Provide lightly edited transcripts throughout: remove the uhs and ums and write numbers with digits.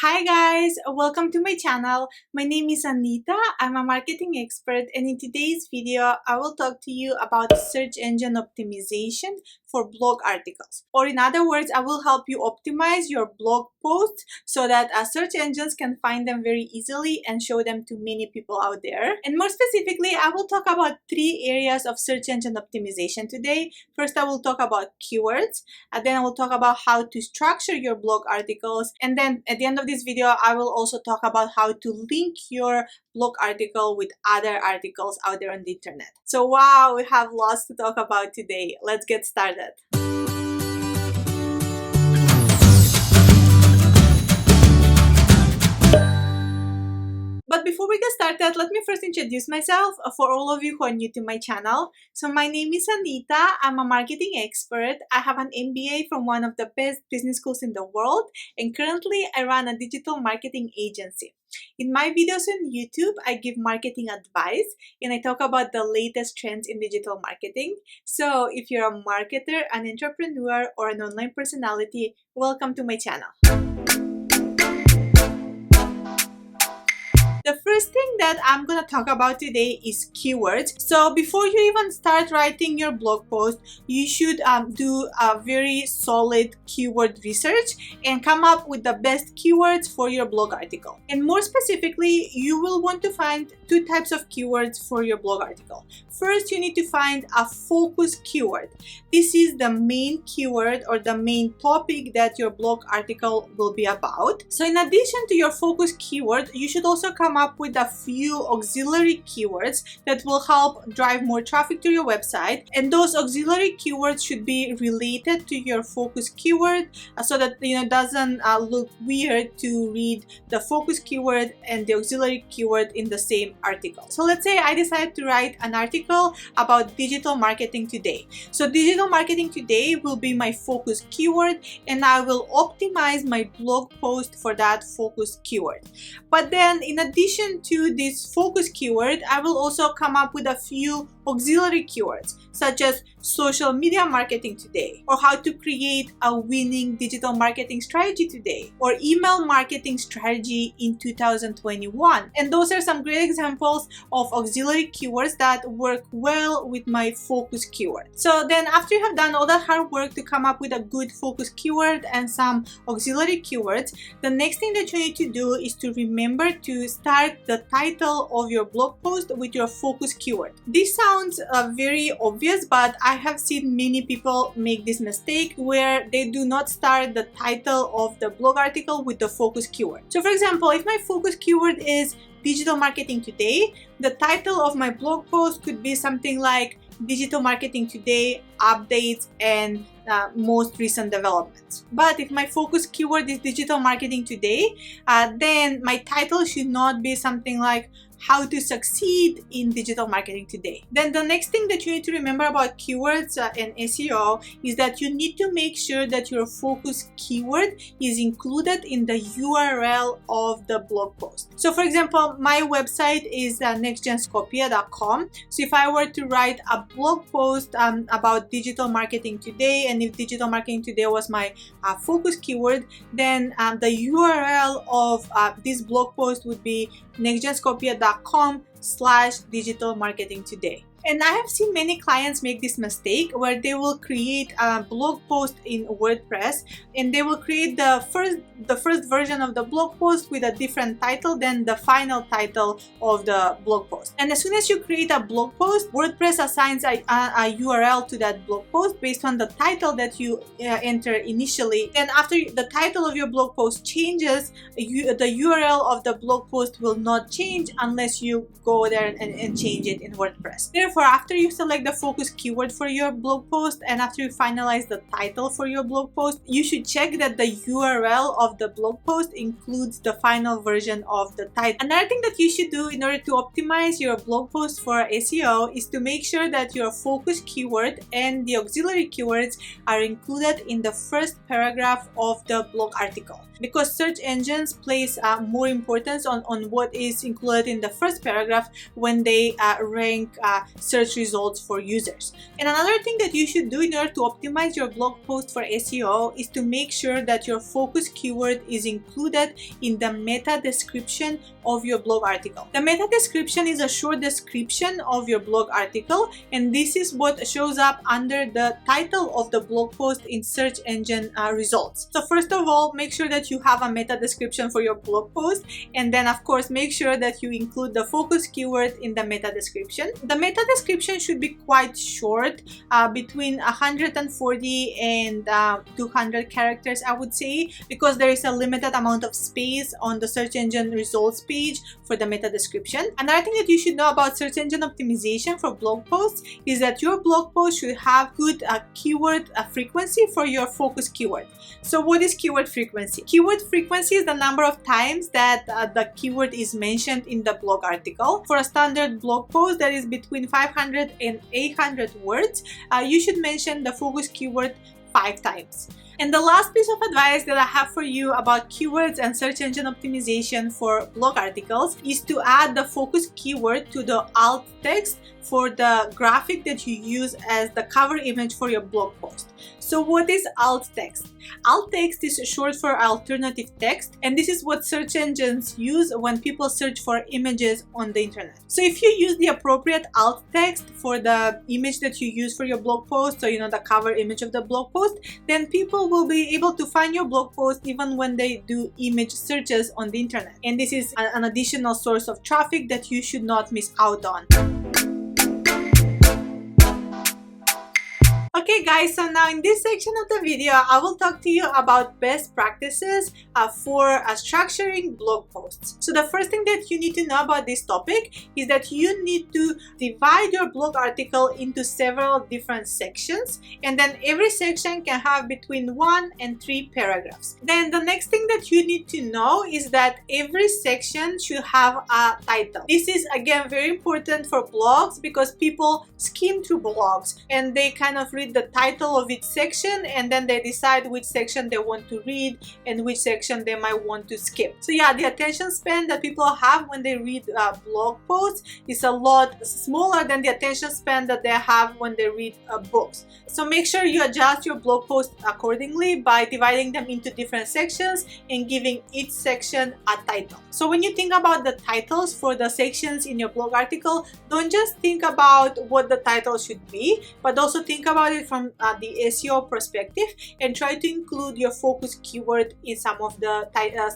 Hi guys, welcome to my channel. My name is Anita. I'm a marketing expert, and in today's video I will talk to you about search engine optimization for blog articles. Or in other words, I will help you optimize your blog posts so that search engines can find them very easily and show them to many people out there. And more specifically, I will talk about 3 areas of search engine optimization today. First, I will talk about keywords, and then I will talk about how to structure your blog articles, and then at the end of this video I will also talk about how to link your blog article with other articles out there on the internet. So wow, we have lots to talk about today. Let's get started. But before we get started, let me first introduce myself for all of you who are new to my channel. So my name is Anita. I'm a marketing expert. I have an MBA from one of the best business schools in the world, and currently I run a digital marketing agency. In my videos on YouTube, I give marketing advice and I talk about the latest trends in digital marketing. So if you're a marketer, an entrepreneur, or an online personality, welcome to my channel. The first thing that I'm going to talk about today is keywords. So before you even start writing your blog post, you should do a very solid keyword research and come up with the best keywords for your blog article. And more specifically, you will want to find 2 types of keywords for your blog article. First, you need to find a focus keyword. This is the main keyword or the main topic that your blog article will be about. So in addition to your focus keyword, you should also come up with a few auxiliary keywords that will help drive more traffic to your website, and those auxiliary keywords should be related to your focus keyword so that it doesn't look weird to read the focus keyword and the auxiliary keyword in the same article. So let's say I decided to write an article about digital marketing today. So digital marketing today will be my focus keyword, and I will optimize my blog post for that focus keyword. But then in addition to this focus keyword, I will also come up with a few auxiliary keywords such as social media marketing today, or how to create a winning digital marketing strategy today, or email marketing strategy in 2021. And those are some great examples of auxiliary keywords that work well with my focus keyword. So then after you have done all that hard work to come up with a good focus keyword and some auxiliary keywords, the next thing that you need to do is to remember to start the title of your blog post with your focus keyword. This sounds very obvious, but I have seen many people make this mistake where they do not start the title of the blog article with the focus keyword. So for example, if my focus keyword is digital marketing today, the title of my blog post could be something like digital marketing today updates and most recent developments. But if my focus keyword is digital marketing today, then my title should not be something like how to succeed in digital marketing today. Then the next thing that you need to remember about keywords and SEO is that you need to make sure that your focus keyword is included in the URL of the blog post. So for example, my website is nextgenskopje.com. So if I were to write a blog post about digital marketing today, and if digital marketing today was my focus keyword, then the URL of this blog post would be nextgenskopje.com/digital marketing today. And I have seen many clients make this mistake where they will create a blog post in WordPress, and they will create the first version of the blog post with a different title than the final title of the blog post. And as soon as you create a blog post, WordPress assigns a URL to that blog post based on the title that you enter initially. Then after the title of your blog post changes, the URL of the blog post will not change unless you go there and change it in WordPress. Therefore, after you select the focus keyword for your blog post and after you finalize the title for your blog post, you should check that the URL of the blog post includes the final version of the title. Another thing that you should do in order to optimize your blog post for SEO is to make sure that your focus keyword and the auxiliary keywords are included in the first paragraph of the blog article. because search engines place more importance on what is included in the first paragraph when they rank search results for users. And another thing that you should do in order to optimize your blog post for SEO is to make sure that your focus keyword is included in the meta description of your blog article. The meta description is a short description of your blog article, and this is what shows up under the title of the blog post in search engine results. So first of all, make sure that you have a meta description for your blog post, and then of course make sure that you include the focus keyword in the meta description. The meta description should be quite short, between 140 and 200 characters, I would say, because there is a limited amount of space on the search engine results page for the meta description. Another thing that you should know about search engine optimization for blog posts is that your blog post should have good keyword frequency for your focus keyword. So what is keyword frequency? Keyword frequency is the number of times that the keyword is mentioned in the blog article. For a standard blog post that is between 500 and 800 words, you should mention the focus keyword 5 times. And the last piece of advice that I have for you about keywords and search engine optimization for blog articles is to add the focus keyword to the alt text for the graphic that you use as the cover image for your blog post. So what is alt text? Alt text is short for alternative text, and this is what search engines use when people search for images on the internet. So if you use the appropriate alt text for the image that you use for your blog post, so the cover image of the blog post, then people will be able to find your blog post even when they do image searches on the internet. And this is an additional source of traffic that you should not miss out on. Okay guys, so now in this section of the video, I will talk to you about best practices for structuring blog posts. So the first thing that you need to know about this topic is that you need to divide your blog article into several different sections, and then every section can have between 1 and 3 paragraphs. Then the next thing that you need to know is that every section should have a title. This is again very important for blogs because people skim through blogs and they kind of read the title of each section and then they decide which section they want to read and which section they might want to skip. So yeah, the attention span that people have when they read blog posts is a lot smaller than the attention span that they have when they read books. So make sure you adjust your blog post accordingly by dividing them into different sections and giving each section a title. So when you think about the titles for the sections in your blog article, don't just think about what the title should be, but also think about it from the SEO perspective and try to include your focus keyword in some of the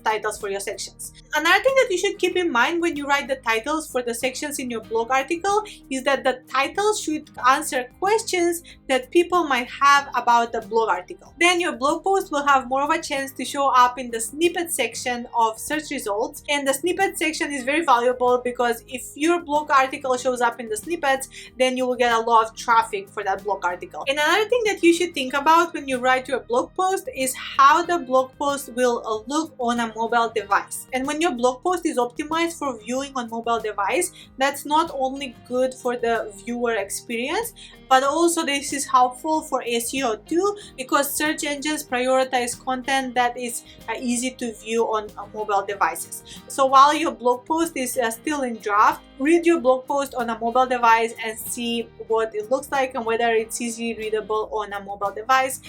titles for your sections. Another thing that you should keep in mind when you write the titles for the sections in your blog article is that the titles should answer questions that people might have about the blog article. Then your blog post will have more of a chance to show up in the snippet section of search results, and the snippet section is very valuable because if your blog article shows up in the snippets, then you will get a lot of traffic for that blog article. And another thing that you should think about when you write your blog post is how the blog post will look on a mobile device. And when your blog post is optimized for viewing on mobile device, that's not only good for the viewer experience, but also this is helpful for SEO too, because search engines prioritize content that is easy to view on mobile devices. So while your blog post is still in draft, read your blog post on a mobile device and see what it looks like and whether it's easily readable on a mobile device.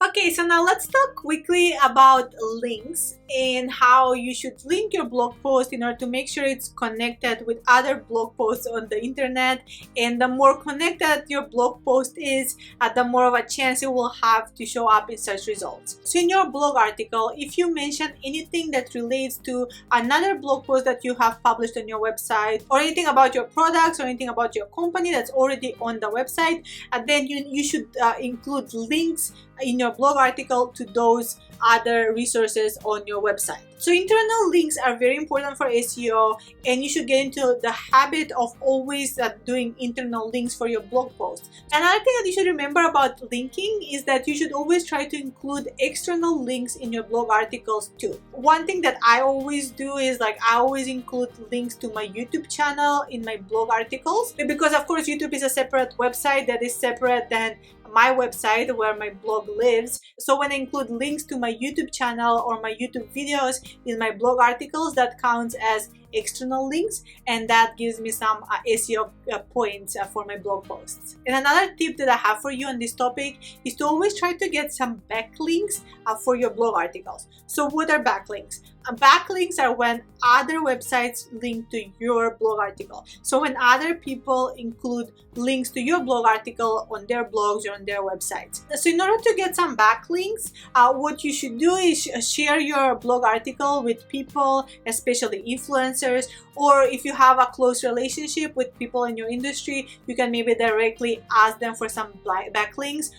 Okay, so now let's talk quickly about links and how you should link your blog post in order to make sure it's connected with other blog posts on the internet. And the more connected your blog post is, the more of a chance it will have to show up in search results. So in your blog article, if you mention anything that relates to another blog post that you have published on your website, or anything about your products or anything about your company that's already on the website, then you should include links in your blog article to those other resources on your website. So internal links are very important for SEO, and you should get into the habit of always doing internal links for your blog posts. Another thing that you should remember about linking is that you should always try to include external links in your blog articles too. One thing that I always do is I always include links to my YouTube channel in my blog articles, because of course YouTube is a separate website that is separate than my website where my blog lives. So when I include links to my YouTube channel or my YouTube videos in my blog articles, that counts as external links, and that gives me some SEO points for my blog posts. And another tip that I have for you on this topic is to always try to get some backlinks for your blog articles. So what are backlinks? Backlinks are when other websites link to your blog article. So when other people include links to your blog article on their blogs or on their websites. So in order to get some backlinks, what you should do is share your blog article with people, especially influencers, or if you have a close relationship with people in your industry, you can maybe directly ask them for some backlinks.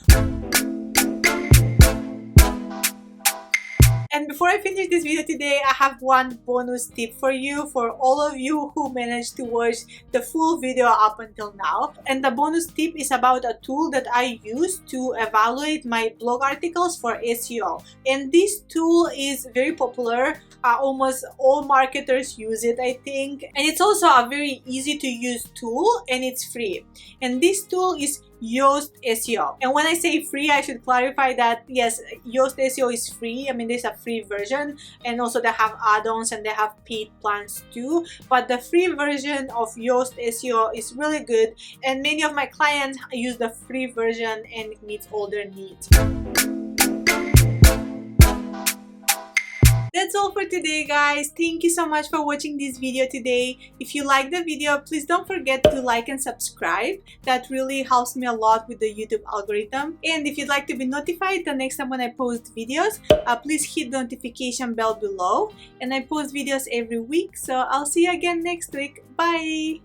And before I finish this video today, I have one bonus tip for you, for all of you who managed to watch the full video up until now. And the bonus tip is about a tool that I use to evaluate my blog articles for SEO. And this tool is very popular. Almost all marketers use it, I think. And it's also a very easy to use tool, and it's free. And this tool is YOAST SEO. And when I say free, I should clarify that yes, YOAST SEO is free. I mean, there's a free version, and also they have add-ons and they have paid plans too. But the free version of YOAST SEO is really good, and many of my clients use the free version and it meets all their needs. That's all for today, guys. Thank you so much for watching this video today. If you like the video, please don't forget to like and subscribe. That really helps me a lot with the YouTube algorithm. And if you'd like to be notified the next time when I post videos, please hit the notification bell below. And I post videos every week, so I'll see you again next week. Bye!